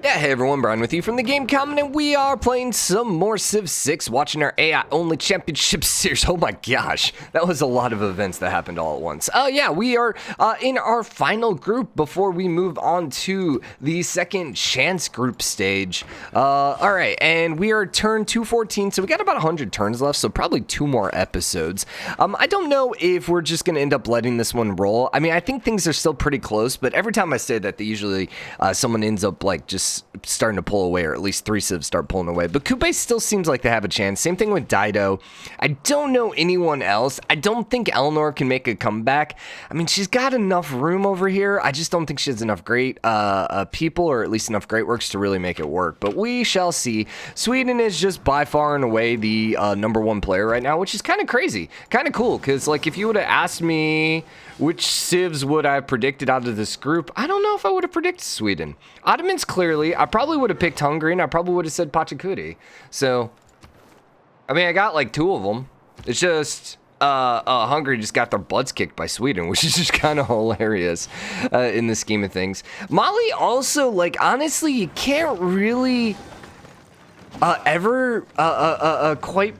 Yeah, hey everyone, Brian with you from TheGameCommon, and we are playing some more Civ 6, watching our AI-only championship series. Oh my gosh, that was a lot of events that happened all at once. Yeah, we are in our final group before we move on to the second chance group stage. Alright, and we are turn 214, so we got about 100 turns left, so probably 2 more episodes. I don't know if we're just going to end up letting this one roll. I mean, I think things are still pretty close, but every time I say that, they usually, someone ends up, like, just starting to pull away, or at least 3 civs start pulling away. But Coupe still seems like they have a chance. Same thing with Dido. I don't know anyone else. I don't think Eleanor can make a comeback. I mean, she's got enough room over here. I just don't think she has enough great people, or at least enough great works to really make it work. But we shall see. Sweden is just by far and away the #1 player right now, which is kind of crazy. Kind of cool, because like if you would have asked me which civs would I have predicted out of this group, I don't know if I would have predicted Sweden. Ottomans, clearly. I probably would have picked Hungary, and I probably would have said Pachacuti. So, I mean, I got like 2 of them. It's just, Hungary just got their butts kicked by Sweden, which is just kind of hilarious in the scheme of things. Mali also, like, honestly, you can't really ever quite...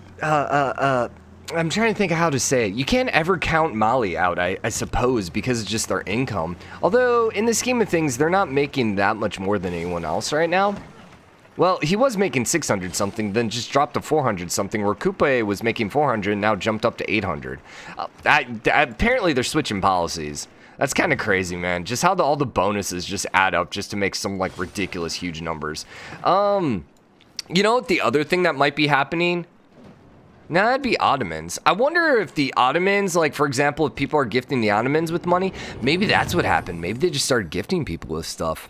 I'm trying to think of how to say it. You can't ever count Mali out, I suppose, because it's just their income. Although, in the scheme of things, they're not making that much more than anyone else right now. Well, he was making 600 something, then just dropped to 400 something, where Coupe was making 400 and now jumped up to 800. Apparently, they're switching policies. That's kind of crazy, man. Just how all the bonuses just add up just to make some, like, ridiculous huge numbers. You know what the other thing that might be happening? Nah, that'd be Ottomans. I wonder if the Ottomans, like, for example, if people are gifting the Ottomans with money, maybe that's what happened. Maybe they just started gifting people with stuff.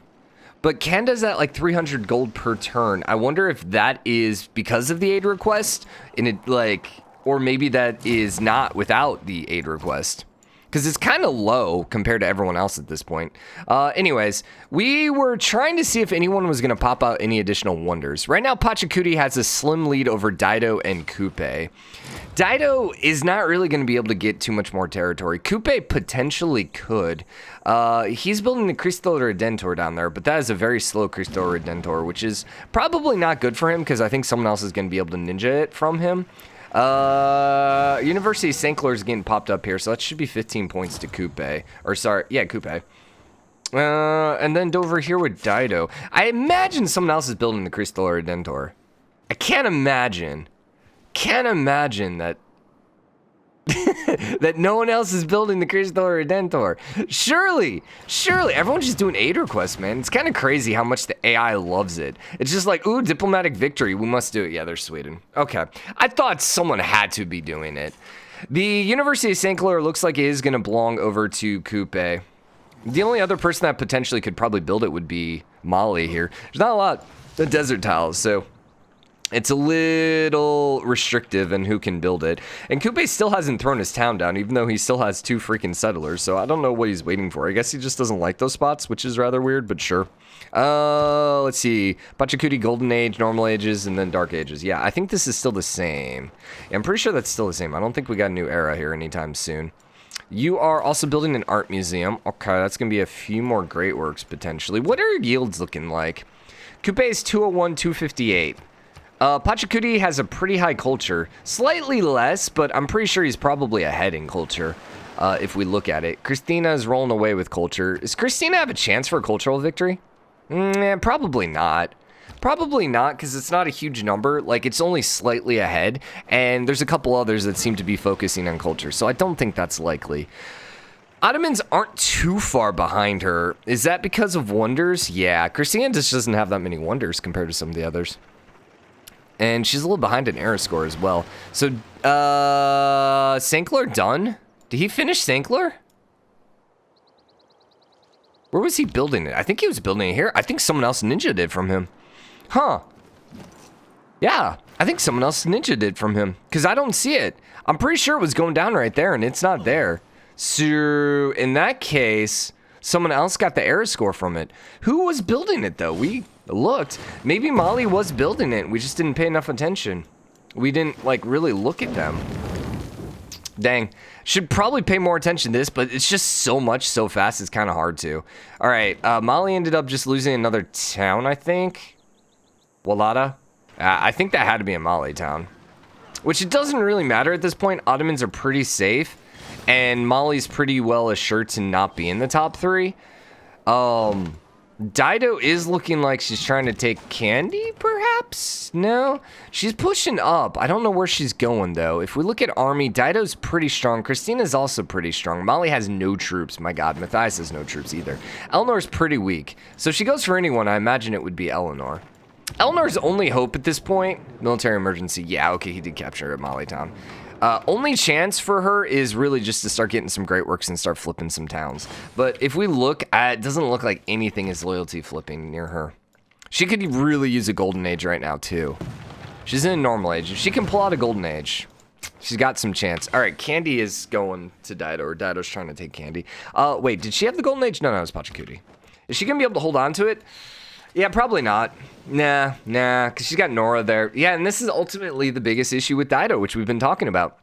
But Canada's at, like, 300 gold per turn. I wonder if that is because of the aid request, and it, like, or maybe that is not without the aid request. Because it's kind of low compared to everyone else at this point. Anyways, we were trying to see if anyone was going to pop out any additional wonders. Right now, Pachacuti has a slim lead over Dido and Coupe. Dido is not really going to be able to get too much more territory. Coupe potentially could. He's building the Cristo Redentor down there, but that is a very slow Cristo Redentor, which is probably not good for him, because I think someone else is going to be able to ninja it from him. University of St. Clair is getting popped up here, so that should be 15 points to Coupe. Or, sorry, yeah, Coupe. And then over here with Dido. I imagine someone else is building the Cristo Redentor. I can't imagine that that no one else is building the Cristo Redentor. Surely, everyone's just doing aid requests, man. It's kind of crazy how much the AI loves it. It's just like, ooh, diplomatic victory, we must do it. Yeah, there's Sweden. Okay, I thought someone had to be doing it. The University of St. Clair looks like it is going to belong over to Coupe. The only other person that potentially could probably build it would be Mali here. There's not a lot of desert tiles, so it's a little restrictive in who can build it. And Coupe still hasn't thrown his town down, even though he still has 2 freaking settlers. So I don't know what he's waiting for. I guess he just doesn't like those spots, which is rather weird, but sure. Let's see. Pachacuti, Golden Age, Normal Ages, and then Dark Ages. Yeah, I think this is still the same. Yeah, I'm pretty sure that's still the same. I don't think we got a new era here anytime soon. You are also building an art museum. Okay, that's going to be a few more great works, potentially. What are yields looking like? Coupe is 201, 258. Pachacuti has a pretty high culture. Slightly less, but I'm pretty sure he's probably ahead in culture, if we look at it. Christina is rolling away with culture. Does Christina have a chance for a cultural victory? Probably not. Probably not, because it's not a huge number. Like, it's only slightly ahead, and there's a couple others that seem to be focusing on culture, so I don't think that's likely. Ottomans aren't too far behind her. Is that because of wonders? Yeah, Christina just doesn't have that many wonders compared to some of the others. And she's a little behind in era score as well. So, St. Clair done? Did he finish St. Clair? Where was he building it? I think he was building it here. I think someone else ninja did from him. Huh. Yeah, I think someone else ninja did from him, because I don't see it. I'm pretty sure it was going down right there, and it's not there. So, in that case, someone else got the era score from it. Who was building it, though? We looked. Maybe Mali was building it. We just didn't pay enough attention. We didn't, like, really look at them. Dang. Should probably pay more attention to this, but it's just so much so fast, it's kind of hard to. All right, Mali ended up just losing another town, I think. Walata? I think that had to be a Mali town. Which it doesn't really matter at this point. Ottomans are pretty safe. And Mali's pretty well assured to not be in the top 3. Dido is looking like she's trying to take Candy, perhaps? No? She's pushing up. I don't know where she's going, though. If we look at army, Dido's pretty strong. Christina's also pretty strong. Mali has no troops. My god, Matthias has no troops either. Eleanor's pretty weak. So if she goes for anyone, I imagine it would be Eleanor. Eleanor's only hope at this point, military emergency. Yeah, okay, he did capture Mali town. Only chance for her is really just to start getting some great works and start flipping some towns. But if we look at, it doesn't look like anything is loyalty flipping near her. She could really use a golden age right now too. She's in a normal age. If she can pull out a golden age, she's got some chance. All right, Candy is going to Dido, or Dido's trying to take Candy. Wait, did she have the golden age? No, it was Pachacuti. Is she gonna be able to hold on to it? Yeah, probably not. Nah, because she's got Nora there. Yeah, and this is ultimately the biggest issue with Dido, which we've been talking about.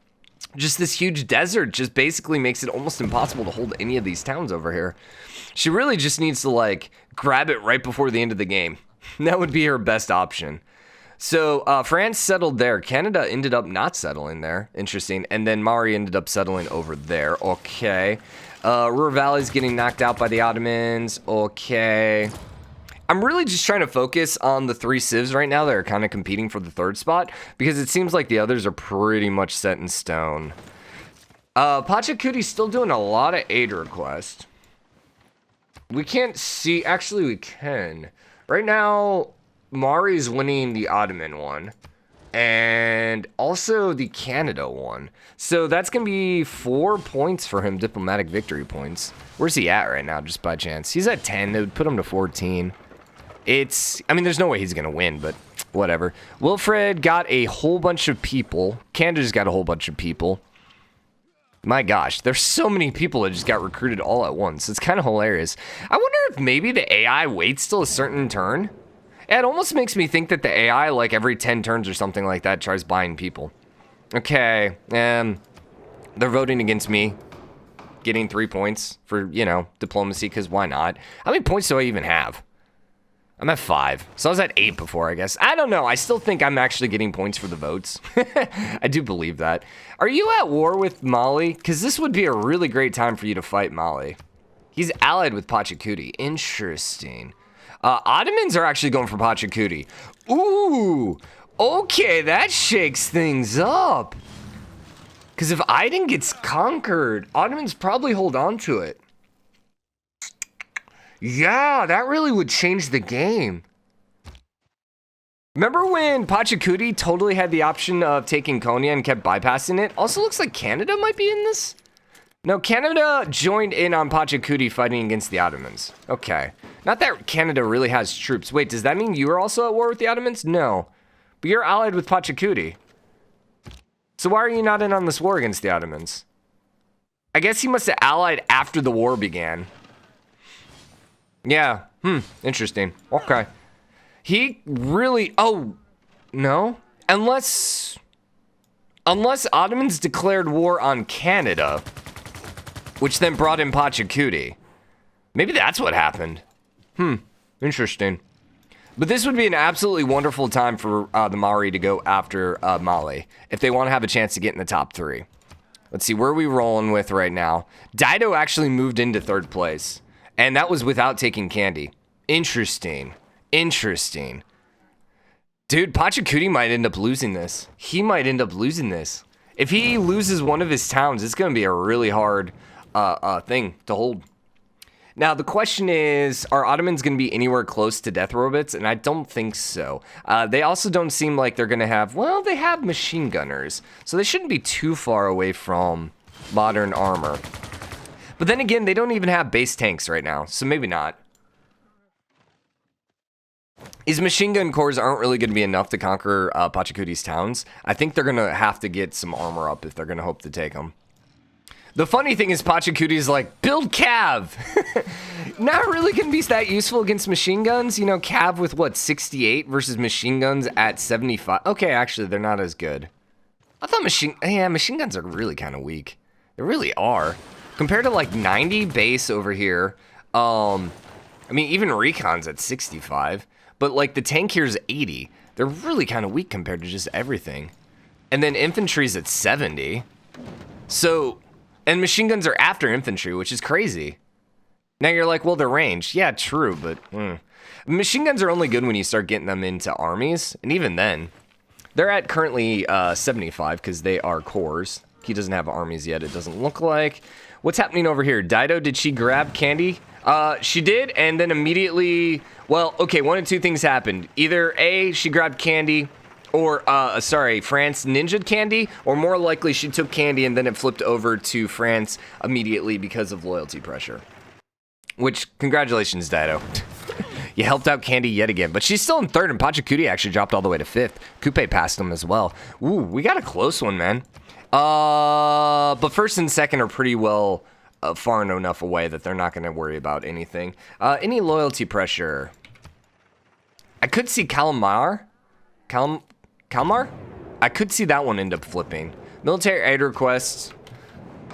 Just this huge desert just basically makes it almost impossible to hold any of these towns over here. She really just needs to, like, grab it right before the end of the game. That would be her best option. So, France settled there. Canada ended up not settling there. Interesting. And then Maori ended up settling over there. Okay. Ruhr Valley's getting knocked out by the Ottomans. Okay. I'm really just trying to focus on the 3 civs right now that are kind of competing for the 3rd spot, because it seems like the others are pretty much set in stone. Pachacuti's still doing a lot of aid requests. We can't see, actually we can. Right now, Mari's winning the Ottoman one, and also the Canada one. So that's going to be 4 points for him, diplomatic victory points. Where's he at right now, just by chance? He's at 10, that would put him to 14. I mean, there's no way he's going to win, but whatever. Wilfred got a whole bunch of people. Canada's got a whole bunch of people. My gosh, there's so many people that just got recruited all at once. It's kind of hilarious. I wonder if maybe the AI waits till a certain turn. It almost makes me think that the AI, like every 10 turns or something like that, tries buying people. Okay, they're voting against me. Getting 3 points for, you know, diplomacy, because why not? How many points do I even have? I'm at 5. So I was at 8 before, I guess. I don't know. I still think I'm actually getting points for the votes. I do believe that. Are you at war with Mali? Because this would be a really great time for you to fight Mali. He's allied with Pachacuti. Interesting. Ottomans are actually going for Pachacuti. Ooh. Okay, that shakes things up. Because if Aydin gets conquered, Ottomans probably hold on to it. Yeah, that really would change the game. Remember when Pachacuti totally had the option of taking Konya and kept bypassing it? Also looks like Canada might be in this. No, Canada joined in on Pachacuti fighting against the Ottomans. Okay. Not that Canada really has troops. Wait, does that mean you are also at war with the Ottomans? No. But you're allied with Pachacuti. So why are you not in on this war against the Ottomans? I guess he must have allied after the war began. Yeah, interesting. Okay. He really, oh, no. Unless Ottomans declared war on Canada, which then brought in Pachacuti. Maybe that's what happened. Interesting. But this would be an absolutely wonderful time for the Maori to go after Mali, if they want to have a chance to get in the top 3. Let's see, where are we rolling with right now? Dido actually moved into 3rd place. And that was without taking Candy. Interesting. Interesting. Dude, Pachacuti might end up losing this. He might end up losing this. If he loses one of his towns, it's going to be a really hard thing to hold. Now, the question is, are Ottomans going to be anywhere close to death robots? And I don't think so. They also don't seem like they're going to have, well, they have machine gunners. So they shouldn't be too far away from modern armor. But then again, they don't even have base tanks right now, so maybe not. His machine gun cores aren't really going to be enough to conquer Pachacuti's towns. I think they're going to have to get some armor up if they're going to hope to take them. The funny thing is Pachacuti's like, build Cav! Not really going to be that useful against machine guns. You know, Cav with, what, 68 versus machine guns at 75? Okay, actually, they're not as good. I thought machine guns are really kind of weak. They really are. Compared to like 90 base over here. I mean, even recon's at 65. But like the tank here is 80. They're really kind of weak compared to just everything. And then infantry's at 70. So, and machine guns are after infantry, which is crazy. Now you're like, well, they're ranged. Yeah, true, but machine guns are only good when you start getting them into armies. And even then, they're at currently 75 because they are cores. He doesn't have armies yet, it doesn't look like. What's happening over here? Dido, did she grab candy? She did, and then immediately, well, okay, one of two things happened. Either A, she grabbed candy, or, France ninja'd candy, or more likely she took candy and then it flipped over to France immediately because of loyalty pressure. Which, congratulations, Dido. You helped out Candy yet again, but she's still in third, and Pachacuti actually dropped all the way to fifth. Coupe passed him as well. Ooh, we got a close one, man. But first and second are pretty well far enough away that they're not going to worry about anything. Any loyalty pressure? I could see Kalmar? I could see that one end up flipping. Military aid requests.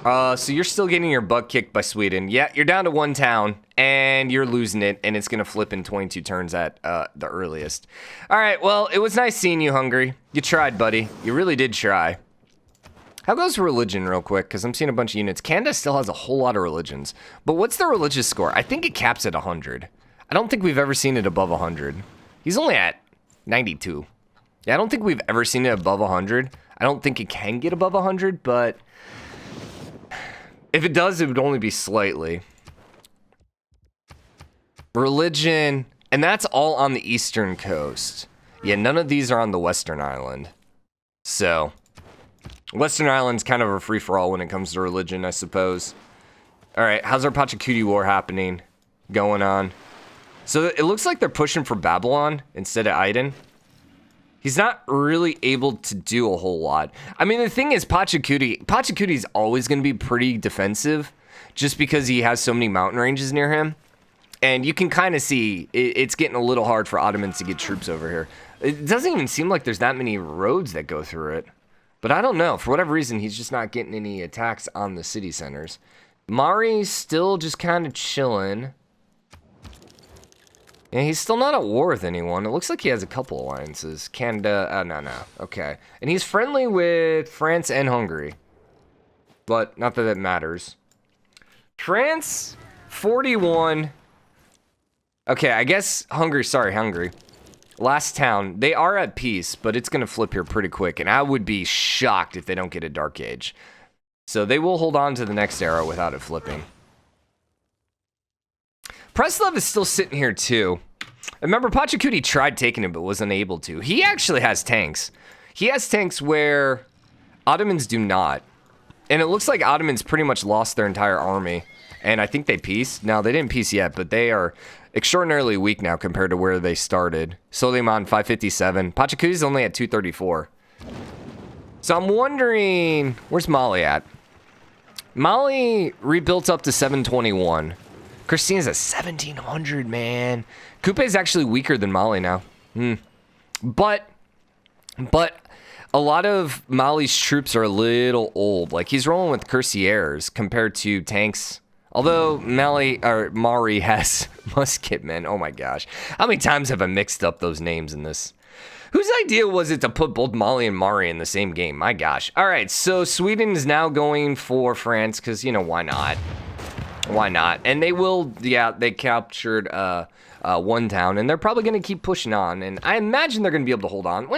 So you're still getting your butt kicked by Sweden. Yeah, you're down to one town, and you're losing it, and it's going to flip in 22 turns at the earliest. All right, well, it was nice seeing you, Hungary. You tried, buddy. You really did try. How goes religion real quick? Because I'm seeing a bunch of units. Canada still has a whole lot of religions. But what's the religious score? I think it caps at 100. I don't think we've ever seen it above 100. He's only at 92. Yeah, I don't think we've ever seen it above 100. I don't think it can get above 100, but if it does, it would only be slightly. Religion, and that's all on the eastern coast. Yeah, none of these are on the western island. So Western Island's kind of a free-for-all when it comes to religion, I suppose. All right, how's our Pachacuti War happening? Going on. So it looks like they're pushing for Babylon instead of Aiden. He's not really able to do a whole lot. I mean, the thing is, Pachacuti's always going to be pretty defensive just because he has so many mountain ranges near him. And you can kind of see it's getting a little hard for Ottomans to get troops over here. It doesn't even seem like there's that many roads that go through it. But I don't know. For whatever reason, he's just not getting any attacks on the city centers. Maori's still just kind of chilling. And he's still not at war with anyone. It looks like he has a couple alliances. Canada, no. Okay. And he's friendly with France and Hungary. But not that it matters. France, 41. Okay, I guess Hungary. Last town, they are at peace, but it's going to flip here pretty quick, and I would be shocked if they don't get a Dark Age. So they will hold on to the next era without it flipping. Preslev is still sitting here, too. Remember, Pachacuti tried taking it, but was unable to. He actually has tanks. He has tanks where Ottomans do not. And it looks like Ottomans pretty much lost their entire army. And I think they peaced. No, they didn't peace yet, but they are extraordinarily weak now compared to where they started. Soliman, 557. Pachacuti's only at 234. So I'm wondering, where's Mali at? Mali rebuilt up to 721. Christina's at 1700, man. Coupe's actually weaker than Mali now. But a lot of Mali's troops are a little old. Like, he's rolling with cuirassiers compared to tanks. Although Maori has musketmen. Oh my gosh. How many times have I mixed up those names in this? Whose idea was it to put both Mali and Maori in the same game? My gosh. All right, so Sweden is now going for France because, you know, why not? Why not? And they will, yeah, they captured one town, and they're probably going to keep pushing on. And I imagine they're going to be able to hold on.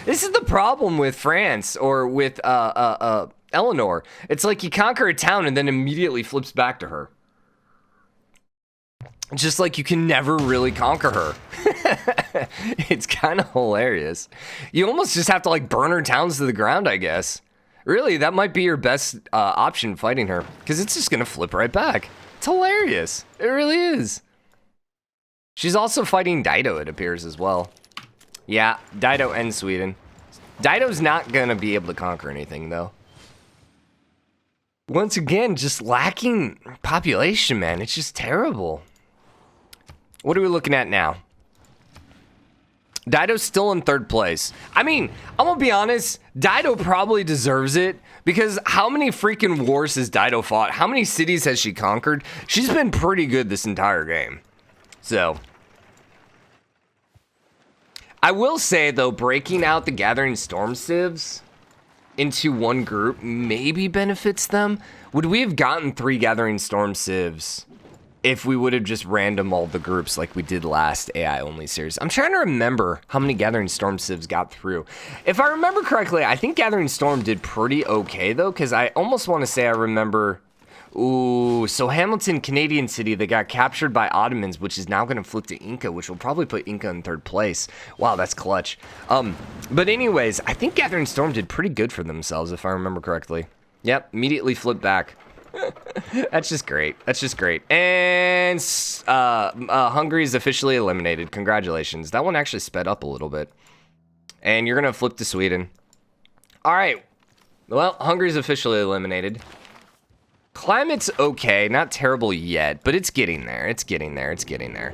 This is the problem with France or with Eleanor. It's like you conquer a town and then immediately flips back to her. Just like you can never really conquer her. It's kind of hilarious. You almost just have to like burn her towns to the ground, I guess. Really, that might be your best option fighting her, because it's just going to flip right back. It's hilarious. It really is. She's also fighting Dido, it appears, as well. Yeah, Dido and Sweden. Dido's not going to be able to conquer anything, though. Once again, just lacking population, man. It's just terrible. What are we looking at now? Dido's still in 3rd place. I mean, I'm gonna be honest, Dido probably deserves it because how many freaking wars has Dido fought? How many cities has she conquered? She's been pretty good this entire game. So, I will say though, breaking out the Gathering Storm civs into one group maybe benefits them. Would we have gotten 3 Gathering Storm civs if we would have just random all the groups like we did last AI only series? I'm trying to remember how many Gathering Storm civs got through. If I remember correctly, I think Gathering Storm did pretty okay though, because I almost want to say I remember. Ooh, so Hamilton, Canadian city, that got captured by Ottomans, which is now going to flip to Inca, which will probably put Inca in 3rd place. Wow, that's clutch. But anyways, I think Gathering Storm did pretty good for themselves, if I remember correctly. Yep, immediately flipped back. That's just great. That's just great. And Hungary is officially eliminated. Congratulations. That one actually sped up a little bit. And you're going to flip to Sweden. All right. Well, Hungary's officially eliminated. Climate's okay. Not terrible yet, but it's getting there. It's getting there. It's getting there.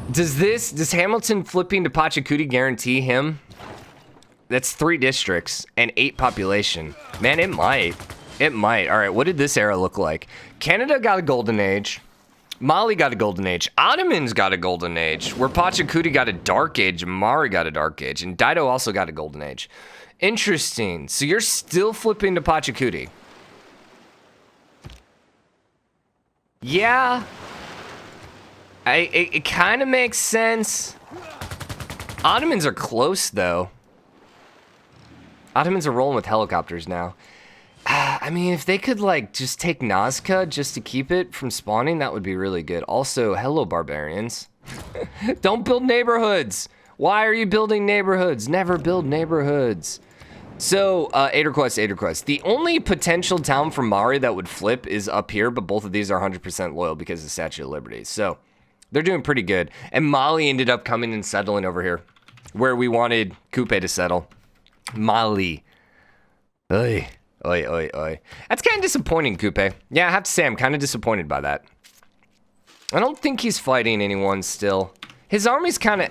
Does Hamilton flipping to Pachacuti guarantee him? That's 3 districts and 8 population. Man, it might. It might. All right, what did this era look like? Canada got a golden age. Mali got a golden age. Ottomans got a golden age. Where Pachacuti got a dark age. Maori got a dark age. And Dido also got a golden age. Interesting. So you're still flipping to Pachacuti. Yeah. It kind of makes sense. Ottomans are close, though. Ottomans are rolling with helicopters now. I mean, if they could, like, just take Nazca just to keep it from spawning, that would be really good. Also, hello, barbarians. Don't build neighborhoods. Why are you building neighborhoods? Never build neighborhoods. So, aid request. The only potential town from Maori that would flip is up here, but both of these are 100% loyal because of the Statue of Liberty. So, they're doing pretty good. And Mali ended up coming and settling over here, where we wanted Kupe to settle. Mali. Oy. That's kind of disappointing, Kupe. Yeah, I have to say, I'm kind of disappointed by that. I don't think he's fighting anyone still. His army's kind of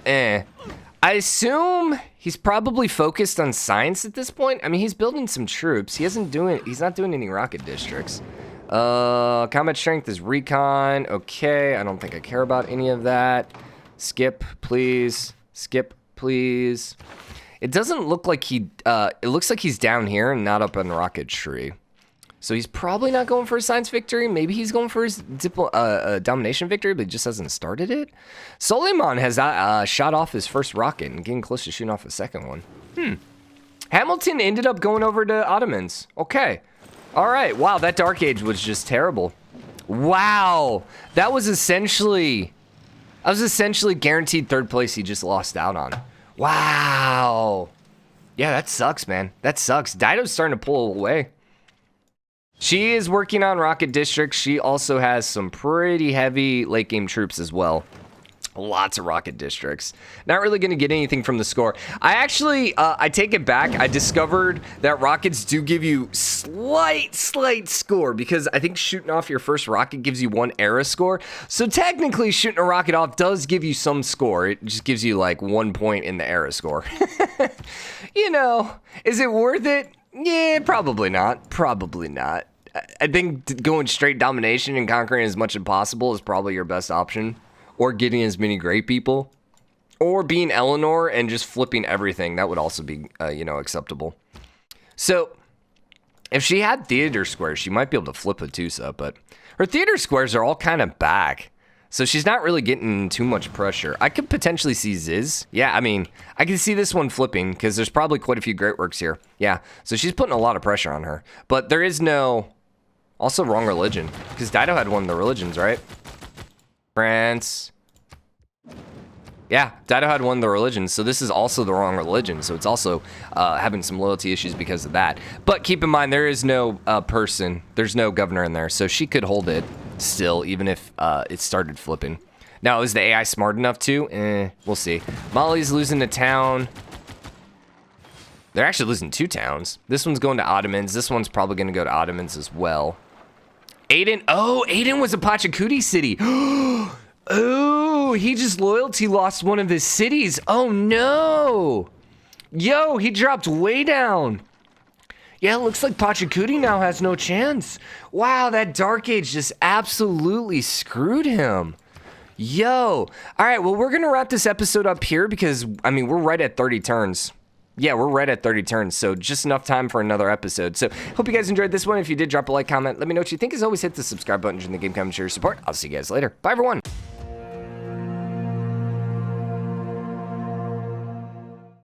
I assume he's probably focused on science at this point. I mean, he's building some troops. He's not doing any rocket districts. Combat strength is recon. Okay, I don't think I care about any of that. Skip, please. Skip, please. It doesn't look like it looks like he's down here and not up on rocketry. So he's probably not going for a science victory. Maybe he's going for his domination victory, but he just hasn't started it. Suleiman has shot off his first rocket and getting close to shooting off a second one. Hamilton ended up going over to Ottomans. Okay. All right. Wow, that Dark Age was just terrible. Wow. That was essentially guaranteed 3rd place he just lost out on. Wow. Yeah, that sucks, man. That sucks. Dido's starting to pull away. She is working on rocket districts. She also has some pretty heavy late game troops as well. Lots of rocket districts. Not really going to get anything from the score. I actually, I take it back. I discovered that rockets do give you slight score because I think shooting off your first rocket gives you 1 era score. So technically shooting a rocket off does give you some score. It just gives you like 1 point in the era score. You know, is it worth it? Yeah, probably not. Probably not. I think going straight domination and conquering as much as possible is probably your best option. Or getting as many great people. Or being Eleanor and just flipping everything. That would also be, acceptable. So, if she had theater squares, she might be able to flip Hattusa. But her theater squares are all kind of back. So she's not really getting too much pressure. I could potentially see Ziz. Yeah, I mean, I can see this one flipping because there's probably quite a few great works here. Yeah, so she's putting a lot of pressure on her. But there is no... Also wrong religion. Because Dido had one of the religions, right? France. Yeah, Dido had one of the religions, so this is also the wrong religion. So it's also having some loyalty issues because of that. But keep in mind, there is no person. There's no governor in there, so she could hold it still, even if it started flipping. Now, is the AI smart enough to? We'll see. Mali's losing a town. They're actually losing 2 towns. This one's going to Ottomans. This one's probably going to go to Ottomans as well. Aden. Oh, Aden was a Pachacuti city. Ooh. Ooh, he just loyalty lost one of his cities. Oh no. Yo, he dropped way down. Yeah, it looks like Pachacuti now has no chance. Wow, that Dark Age just absolutely screwed him. Yo. All right, well, we're going to wrap this episode up here because, I mean, we're right at 30 turns. Yeah, we're right at 30 turns, so just enough time for another episode. So, hope you guys enjoyed this one. If you did, drop a like, comment. Let me know what you think. As always, hit the subscribe button, join the game, comment, share your support. I'll see you guys later. Bye, everyone.